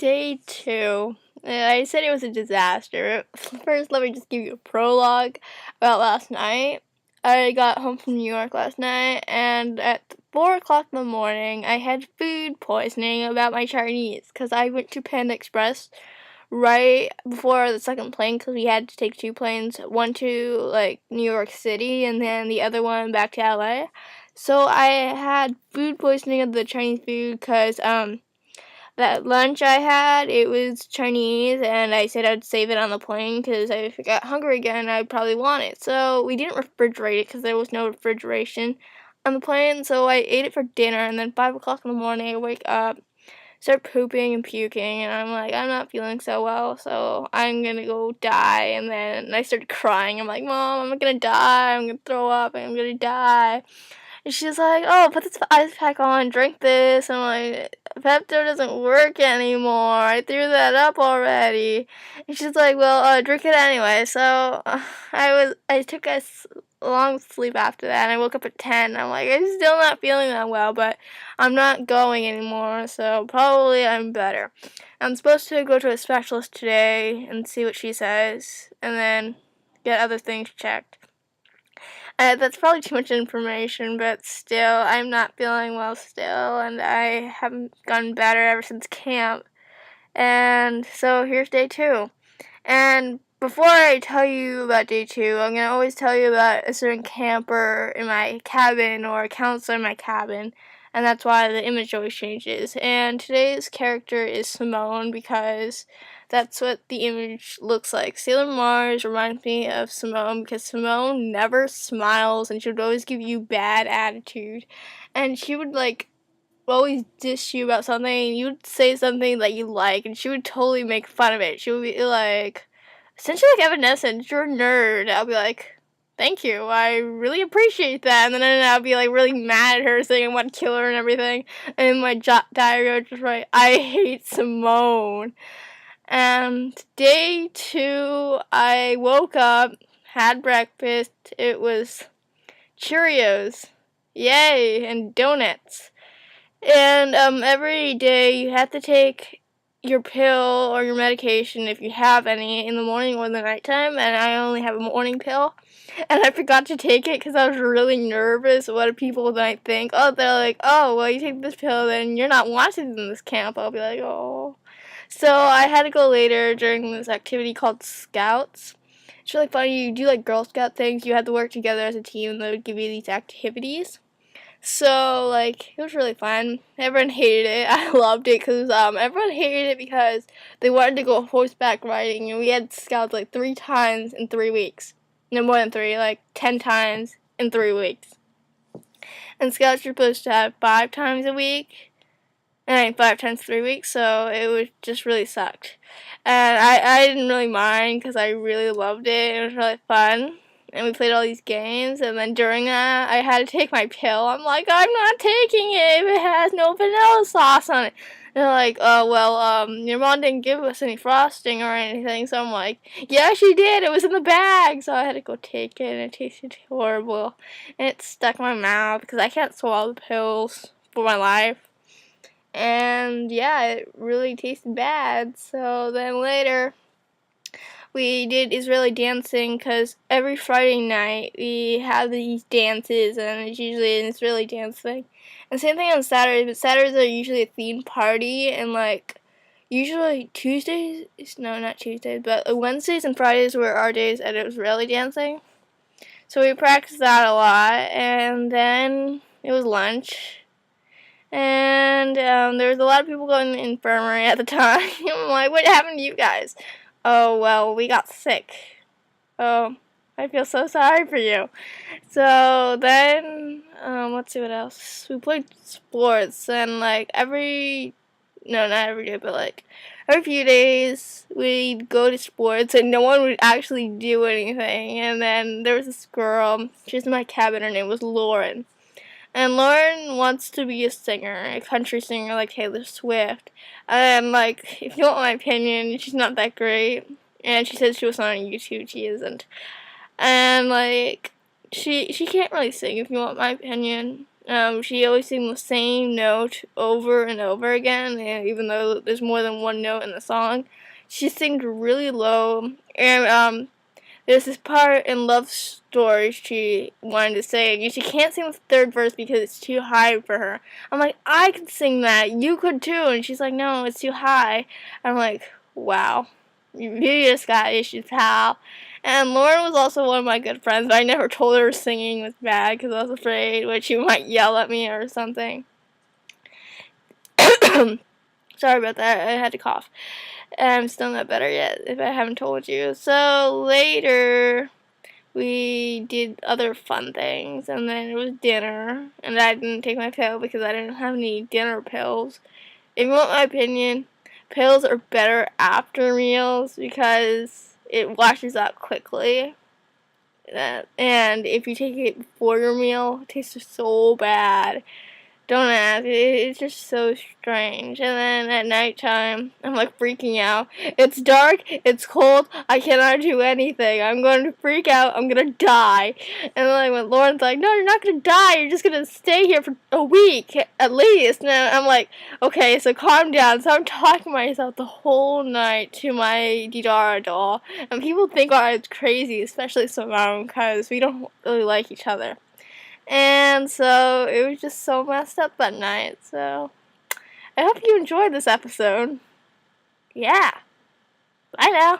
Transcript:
Day 2. I said it was a disaster. First, let me just give you a prologue about last night. I got home from New York last night, and at 4 o'clock in the morning, I had food poisoning about my Chinese, because I went to Panda Express right before the second plane, because we had to take 2 planes, one to, New York City, and then the other one back to LA. So I had food poisoning of the Chinese food, because, that lunch I had, it was Chinese, and I said I'd save it on the plane, because if I got hungry again, I'd probably want it. So we didn't refrigerate it, because there was no refrigeration on the plane, so I ate it for dinner, and then 5 o'clock in the morning, I wake up, start pooping and puking, and I'm like, I'm not feeling so well, so I'm gonna go die. And then I started crying. I'm like, Mom, I'm gonna die, I'm gonna throw up, I'm gonna die. And she's like, oh, put this ice pack on, drink this. I'm like, Pepto doesn't work anymore. I threw that up already. And she's like, well, drink it anyway. So I took a long sleep after that, and I woke up at 10. I'm like, I'm still not feeling that well, but I'm not going anymore, so probably I'm better. I'm supposed to go to a specialist today and see what she says, and then get other things checked. That's probably too much information, but still, I'm not feeling well still, and I haven't gotten better ever since camp. And so here's day 2. And before I tell you about day 2, I'm going to always tell you about a certain camper in my cabin or a counselor in my cabin, and that's why the image always changes. And today's character is Simone, because that's what the image looks like. Sailor Mars reminds me of Simone, because Simone never smiles, and she would always give you bad attitude. And she would, always dish you about something. You would say something that you like, and she would totally make fun of it. She would be like, essentially like Evanescence, you're a nerd. I'll be like, thank you, I really appreciate that. And then I'll be really mad at her, saying I want to kill her and everything. And in my diary, I just write, I hate Simone. And day 2, I woke up, had breakfast. It was Cheerios, yay, and donuts. And every day you have to take your pill or your medication, if you have any, in the morning or the nighttime, and I only have a morning pill. And I forgot to take it because I was really nervous what people might think. Oh, they're like, oh, well, you take this pill, then you're not wanted in this camp. I'll be like, oh. So I had to go later during this activity called Scouts. It's really funny. You do Girl Scout things. You have to work together as a team, and they would give you these activities. So, it was really fun. Everyone hated it. I loved it because everyone hated it because they wanted to go horseback riding, and we had Scouts 3 times in 3 weeks. No, more than 3, 10 times in 3 weeks. And Scouts are supposed to have 5 times a week, and 5 times 3 weeks, so it was just really sucked. And I didn't really mind because I really loved it. It was really fun. And we played all these games, and then during that, I had to take my pill. I'm like, I'm not taking it if it has no vanilla sauce on it. And they're like, oh, well, your mom didn't give us any frosting or anything. So I'm like, yeah, she did. It was in the bag. So I had to go take it, and it tasted horrible. And it stuck in my mouth because I can't swallow the pills for my life. And yeah, it really tasted bad. So then later, we did Israeli dancing because every Friday night we have these dances, and it's usually an Israeli dance thing. And same thing on Saturdays, but Saturdays are usually a themed party, and usually Tuesdays, no, not Tuesdays, but Wednesdays and Fridays were our days at Israeli dancing. So we practiced that a lot, and then it was lunch. And there was a lot of people going to the infirmary at the time. I'm like, what happened to you guys? Oh, well, we got sick. Oh, I feel so sorry for you. So then, let's see what else. We played sports, and not every day, but every few days, we'd go to sports, and no one would actually do anything. And then there was this girl, she was in my cabin, her name was Lauren. And Lauren wants to be a singer, a country singer like Taylor Swift. And, if you want my opinion, she's not that great. And she says she was on YouTube, she isn't. And, she can't really sing, if you want my opinion. She always sings the same note over and over again, and even though there's more than one note in the song, she sings really low. And there's this part in Love Story she wanted to sing, and she can't sing the third verse because it's too high for her. I'm like, I could sing that, you could too, and she's like, no, it's too high. I'm like, wow, you just got issues, pal. And Lauren was also one of my good friends, but I never told her singing was bad because I was afraid that she might yell at me or something. Sorry about that, I had to cough. And I'm still not better yet, if I haven't told you. So later, we did other fun things, and then it was dinner, and I didn't take my pill because I didn't have any dinner pills. If you want my opinion, pills are better after meals because it washes out quickly. And if you take it before your meal, it tastes so bad. Don't ask. It's just so strange. And then at nighttime, I'm like freaking out. It's dark. It's cold. I cannot do anything. I'm going to freak out. I'm going to die. And then when Lauren's like, no, you're not going to die. You're just going to stay here for a week at least. And I'm like, okay, so calm down. So I'm talking to myself the whole night to my Didara doll. And people think I was crazy, especially Simone, because we don't really like each other. And so it was just so messed up that night. So I hope you enjoyed this episode. Yeah. Bye now.